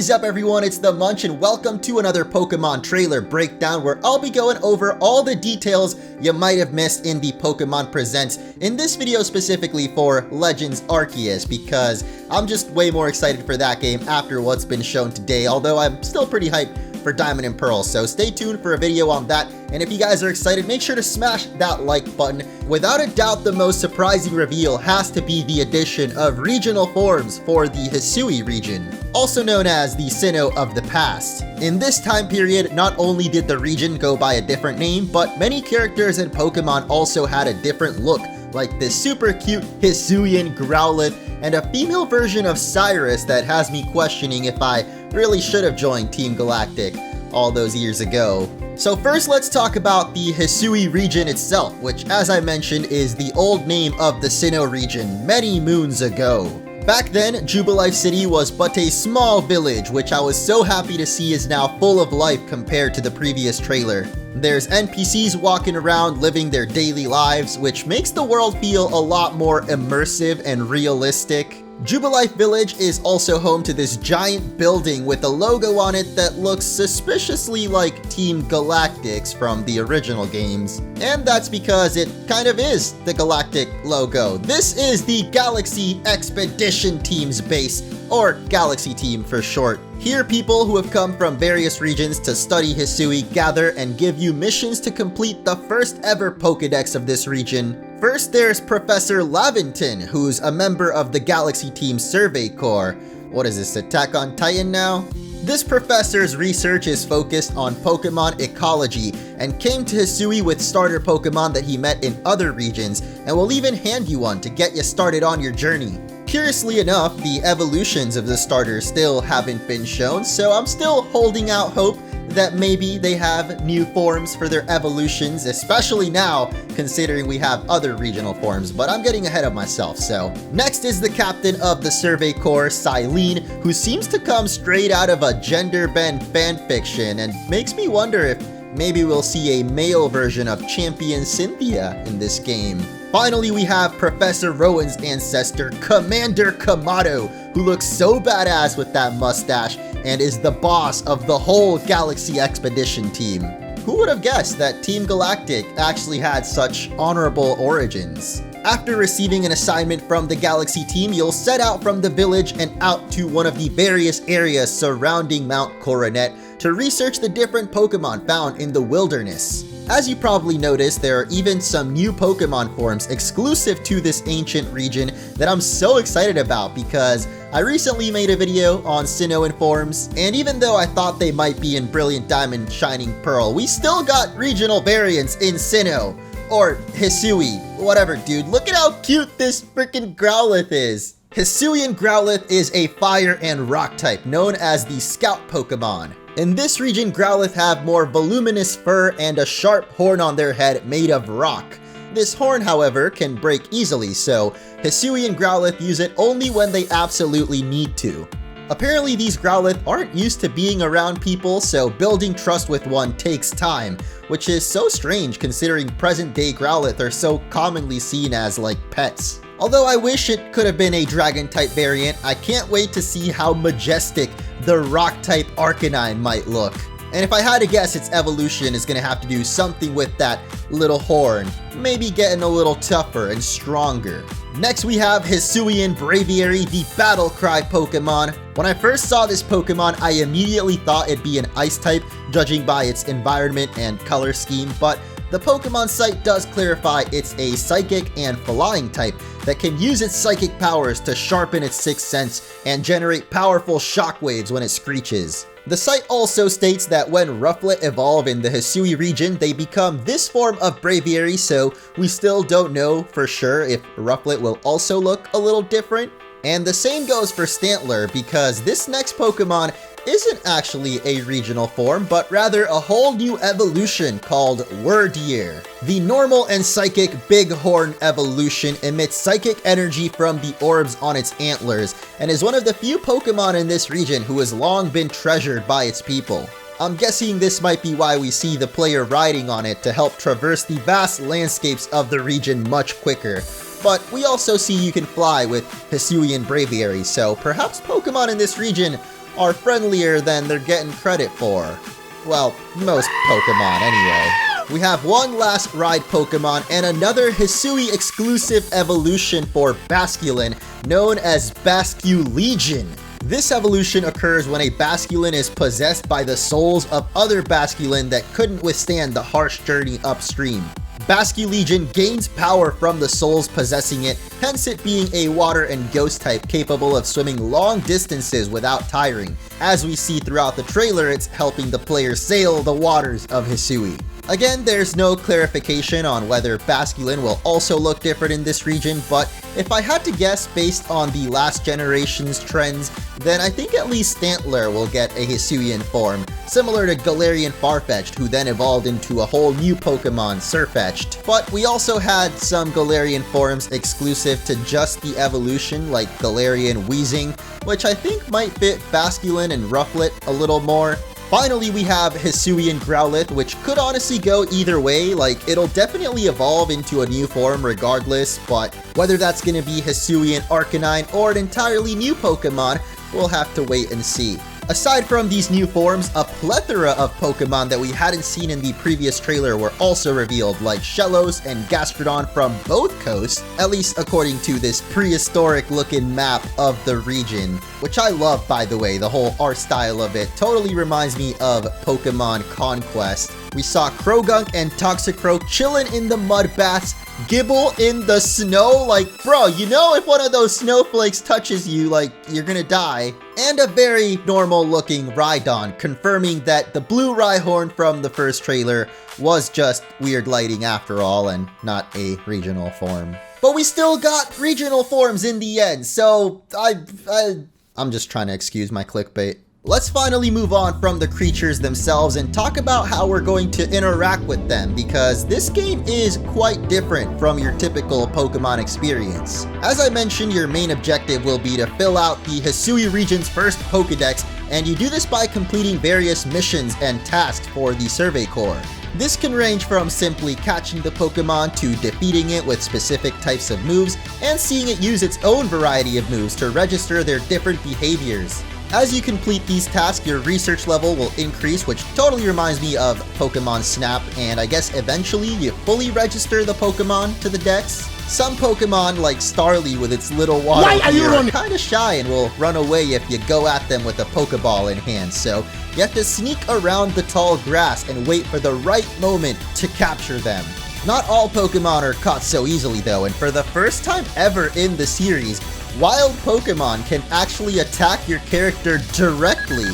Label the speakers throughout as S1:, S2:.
S1: is up everyone, it's the Munch and welcome to another Pokemon trailer breakdown where I'll be going over all the details you might have missed in the Pokemon Presents in this video specifically for Legends Arceus because I'm just way more excited for that game after what's been shown today, although I'm still pretty hyped for Diamond and Pearl, so stay tuned for a video on that. And if you guys are excited, make sure to smash that like button. Without a doubt, the most surprising reveal has to be the addition of regional forms for the Hisui region, also known as the Sinnoh of the past. In this time period, not only did the region go by a different name, but many characters and Pokemon also had a different look, like this super cute HISUIAN Growlithe and a female version of Cyrus that has me questioning if I really should have joined Team Galactic all those years ago. So first let's talk about the Hisui region itself, which as I mentioned is the old name of the Sinnoh region many moons ago. Back then, Jubilife City was but a small village, which I was so happy to see is now full of life compared to the previous trailer. There's NPCs walking around living their daily lives, which makes the world feel a lot more immersive and realistic. Jubilife Village is also home to this giant building with a logo on it that looks suspiciously like Team Galactic's from the original games. And that's because it kind of is the Galactic logo. This is the Galaxy Expedition Team's base, or Galaxy Team for short. Here, people who have come from various regions to study Hisui gather and give you missions to complete the first ever Pokedex of this region. First, there's Professor Laventon, who's a member of the Galaxy Team Survey Corps. What is this, Attack on Titan now? This professor's research is focused on Pokemon ecology and came to Hisui with starter Pokemon that he met in other regions and will even hand you one to get you started on your journey. Curiously enough, the evolutions of the starters still haven't been shown, so I'm still holding out hope that maybe they have new forms for their evolutions, especially now considering we have other regional forms, but I'm getting ahead of myself, so. Next is the captain of the Survey Corps, Silene, who seems to come straight out of a gender-bend fanfiction and makes me wonder if maybe we'll see a male version of Champion Cynthia in this game. Finally, we have Professor Rowan's ancestor, Commander Kamado, who looks so badass with that mustache and is the boss of the whole Galaxy Expedition team. Who would have guessed that Team Galactic actually had such honorable origins? After receiving an assignment from the Galaxy team, you'll set out from the village and out to one of the various areas surrounding Mount Coronet to research the different Pokemon found in the wilderness. As you probably noticed, there are even some new Pokemon forms exclusive to this ancient region that I'm so excited about because I recently made a video on Sinnoh and forms, and even though I thought they might be in Brilliant Diamond Shining Pearl, we still got regional variants in Sinnoh, or Hisui, whatever dude. Look at how cute this freaking Growlithe is. Hisuian Growlithe is a fire and rock type known as the Scout Pokemon. In this region, Growlithe have more voluminous fur and a sharp horn on their head made of rock. This horn, however, can break easily, so Hisui and Growlithe use it only when they absolutely need to. Apparently, these Growlithe aren't used to being around people, so building trust with one takes time, which is so strange considering present-day Growlithe are so commonly seen as like pets. Although I wish it could have been a Dragon-type variant, I can't wait to see how majestic the Rock-type Arcanine might look. And if I had to guess, its evolution is going to have to do something with that little horn, maybe getting a little tougher and stronger. Next we have Hisuian Braviary, the Battle Cry Pokemon. When I first saw this Pokemon, I immediately thought it'd be an Ice type, judging by its environment and color scheme, but the Pokemon site does clarify it's a Psychic and Flying type that can use its psychic powers to sharpen its sixth sense and generate powerful shockwaves when it screeches. The site also states that when Rufflet evolve in the Hisui region, they become this form of Braviary, so we still don't know for sure if Rufflet will also look a little different. And the same goes for Stantler, because this next Pokemon isn't actually a regional form, but rather a whole new evolution called Wordier. The normal and psychic Bighorn evolution emits psychic energy from the orbs on its antlers, and is one of the few Pokemon in this region who has long been treasured by its people. I'm guessing this might be why we see the player riding on it to help traverse the vast landscapes of the region much quicker. But we also see you can fly with Hisuian Braviary, so perhaps Pokemon in this region are friendlier than they're getting credit for. Well, most Pokemon anyway. We have one last ride Pokemon and another Hisui exclusive evolution for Basculin, known as Basculegion. This evolution occurs when a Basculin is possessed by the souls of other Basculin that couldn't withstand the harsh journey upstream. Basculegion gains power from the souls possessing it, hence it being a water and ghost type capable of swimming long distances without tiring. As we see throughout the trailer, it's helping the player sail the waters of Hisui. Again, there's no clarification on whether Basculin will also look different in this region, but if I had to guess based on the last generation's trends, then I think at least Stantler will get a Hisuian form, similar to Galarian Farfetch'd, who then evolved into a whole new Pokemon, Sirfetch'd. But we also had some Galarian forms exclusive to just the evolution, like Galarian Weezing, which I think might fit Basculin and Rufflet a little more. Finally, we have Hisuian Growlithe, which could honestly go either way. Like, it'll definitely evolve into a new form regardless, but whether that's gonna be Hisuian Arcanine or an entirely new Pokemon, we'll have to wait and see. Aside from these new forms, a plethora of Pokemon that we hadn't seen in the previous trailer were also revealed, like Shellos and Gastrodon from both coasts, at least according to this prehistoric looking map of the region, which I love, by the way. The whole art style of it totally reminds me of Pokemon Conquest. We saw Krogunk and Toxicroak chilling in the mud baths, Gibble in the snow. Like, bro, you know if one of those snowflakes touches you, like, you're gonna die. And a very normal looking Rhydon, confirming that the blue Rhyhorn from the first trailer was just weird lighting after all and not a regional form. But we still got regional forms in the end, so I'm just trying to excuse my clickbait. Let's finally move on from the creatures themselves and talk about how we're going to interact with them, because this game is quite different from your typical Pokemon experience. As I mentioned, your main objective will be to fill out the Hisui region's first Pokedex, and you do this by completing various missions and tasks for the Survey Corps. This can range from simply catching the Pokemon to defeating it with specific types of moves and seeing it use its own variety of moves to register their different behaviors. As you complete these tasks, your research level will increase, which totally reminds me of Pokemon Snap, and I guess eventually you fully register the Pokemon to the Dex. Some Pokemon, like Starly with its little water ear, are kinda shy and will run away if you go at them with a Pokeball in hand, so you have to sneak around the tall grass and wait for the right moment to capture them. Not all Pokemon are caught so easily though, and for the first time ever in the series, wild Pokemon can actually attack your character directly.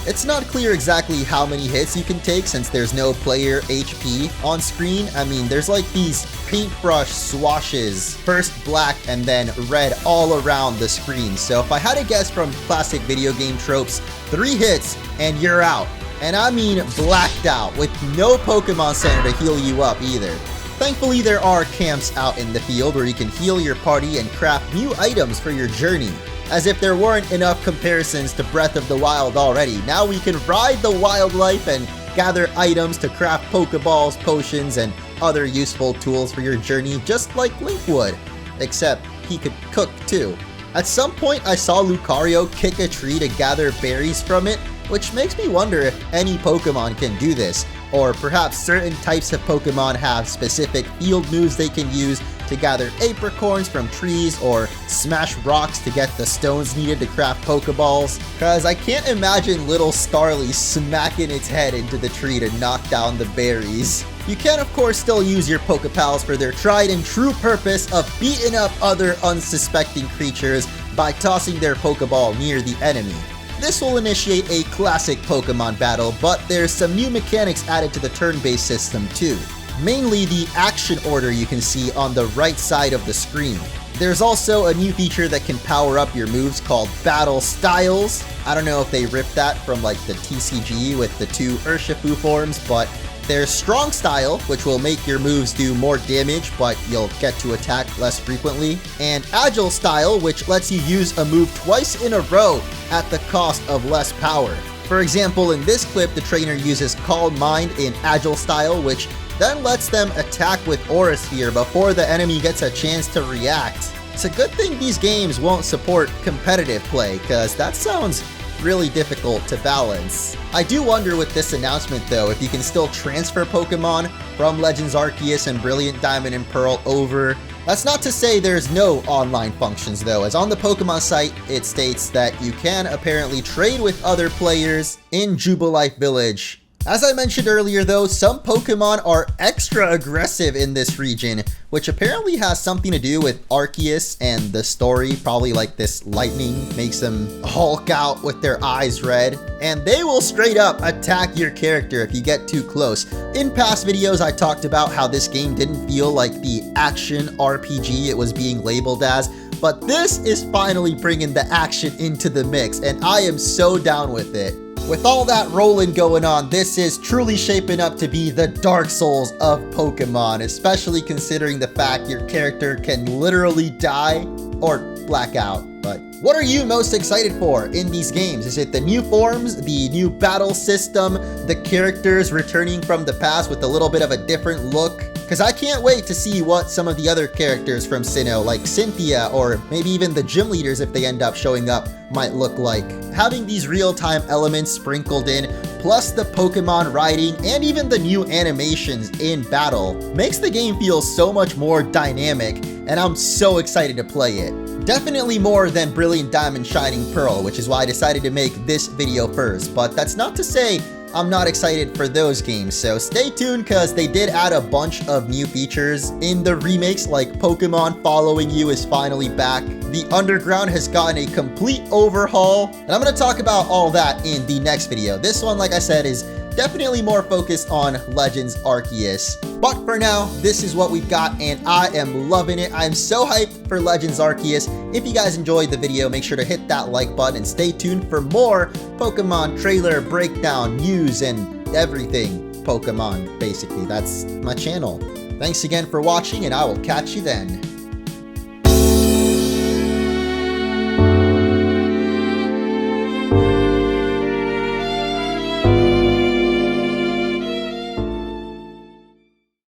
S1: It's not clear exactly how many hits you can take since there's no player HP on screen. I mean, there's like these paintbrush swashes, first black and then red all around the screen. So if I had to guess from classic video game tropes, 3 hits and you're out. And I mean blacked out, with no Pokemon Center to heal you up either. Thankfully, there are camps out in the field where you can heal your party and craft new items for your journey. As if there weren't enough comparisons to Breath of the Wild already, now we can ride the wildlife and gather items to craft Pokeballs, potions, and other useful tools for your journey, just like Link would. Except he could cook too. At some point, I saw Lucario kick a tree to gather berries from it, which makes me wonder if any Pokemon can do this, or perhaps certain types of Pokemon have specific field moves they can use to gather apricorns from trees or smash rocks to get the stones needed to craft Pokeballs, cause I can't imagine little Starly smacking its head into the tree to knock down the berries. You can of course still use your Pokepals for their tried and true purpose of beating up other unsuspecting creatures by tossing their Pokeball near the enemy. This will initiate a classic Pokemon battle, but there's some new mechanics added to the turn-based system too. Mainly the action order you can see on the right side of the screen. There's also a new feature that can power up your moves called Battle Styles. I don't know if they ripped that from like the TCG with the 2 Urshifu forms, but there's Strong Style, which will make your moves do more damage, but you'll get to attack less frequently. And Agile Style, which lets you use a move twice in a row at the cost of less power. For example, in this clip, the trainer uses Calm Mind in Agile Style, which then lets them attack with Aura Sphere before the enemy gets a chance to react. It's a good thing these games won't support competitive play, cause that sounds really difficult to balance. I do wonder with this announcement though, if you can still transfer Pokemon from Legends Arceus and Brilliant Diamond and Pearl over. That's not to say there's no online functions though, as on the Pokemon site, it states that you can apparently trade with other players in Jubilife Village. As I mentioned earlier though, some Pokemon are extra aggressive in this region, which apparently has something to do with Arceus and the story. Probably like this lightning makes them hulk out with their eyes red, and they will straight up attack your character if you get too close. In past videos, I talked about how this game didn't feel like the action RPG it was being labeled as, but this is finally bringing the action into the mix, and I am so down with it. With all that rolling going on, this is truly shaping up to be the Dark Souls of Pokemon, especially considering the fact your character can literally die or black out. But what are you most excited for in these games? Is it the new forms, the new battle system, the characters returning from the past with a little bit of a different look? Because I can't wait to see what some of the other characters from Sinnoh, like Cynthia, or maybe even the gym leaders if they end up showing up, might look like. Having these real-time elements sprinkled in, plus the Pokemon riding, and even the new animations in battle, makes the game feel so much more dynamic, and I'm so excited to play it. Definitely more than Brilliant Diamond Shining Pearl, which is why I decided to make this video first, but that's not to say I'm not excited for those games, so stay tuned because they did add a bunch of new features in the remakes, like Pokemon Following You is finally back. The Underground has gotten a complete overhaul, and I'm going to talk about all that in the next video. This one, like I said, is definitely more focused on Legends Arceus. But for now, this is what we've got, and I am loving it. I'm so hyped for Legends Arceus. If you guys enjoyed the video, make sure to hit that like button and stay tuned for more Pokemon trailer breakdown, news, and everything Pokemon, basically. That's my channel. Thanks again for watching, and I will catch you then.